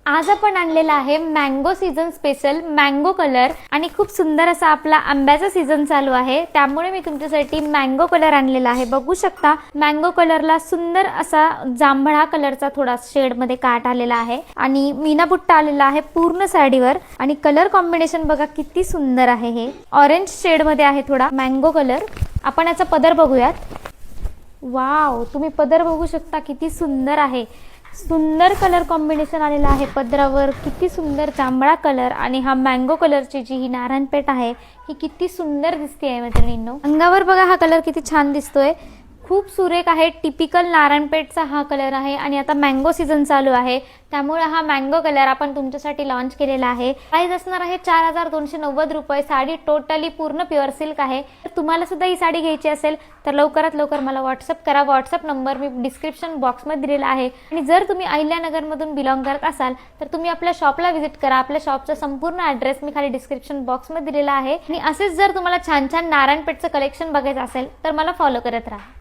आज आपण आणलेला आहे mango season special mango colour आणि खूप सुंदर असा आपला आंब्याचा सीझन चालू आहे, त्यामुळे मी तुमच्यासाठी मँगो कलर आणलेला आहे। बघू शकता मँगो कलरला सुंदर असा जांभळा कलरचा थोडा शेड मध्ये काट आलेला आहे आणि मीना बुट्टा आलेला आहे पूर्ण साडीवर आणि कलर कॉम्बिनेशन बघा किती सुंदर आहे। हे ऑरेंज शेड मध्ये आहे थोडा मँगो कलर। आपण याचा पदर बघूयात। वाव, तुम्ही पदर बघू शकता किती सुंदर आहे। सुंदर कलर कॉम्बिनेशन आलेला आहे पदरावर, किती सुंदर जांभळा कलर आणि हा मँगो कलरची जी ही नारायणपेठ आहे ही किती सुंदर दिसते मैत्रिणींनो। अंगावर बघा हा कलर किती छान दिसतोय, खूप सुरेख आहे। टिपिकल नारायणपेठचा हा कलर आहे आणि आता मँगो सीझन चालू आहे, त्यामुळे हा मँगो कलर आपण तुमच्यासाठी लॉन्च केलेला आहे। प्राइस असणार आहे 4290 रुपये। साडी टोटली पूर्ण प्युअर सिल्क आहे। तर तुम्हाला सुद्धा ही साडी घ्यायची असेल तर लवकरात लवकर मला व्हॉट्सअप करा। व्हॉट्सअप नंबर मी डिस्क्रिप्शन बॉक्समध्ये दिलेला आहे आणि जर तुम्ही अहिल्यानगरमधून बिलॉंग करत असाल तर तुम्ही आपल्या शॉपला व्हिजिट करा। आपल्या शॉपचा संपूर्ण ॲड्रेस मी खाली डिस्क्रिप्शन बॉक्समध्ये दिलेला आहे आणि असेच जर तुम्हाला छान छान नारायणपेठचं कलेक्शन बघायचं असेल तर मला फॉलो करत राहा।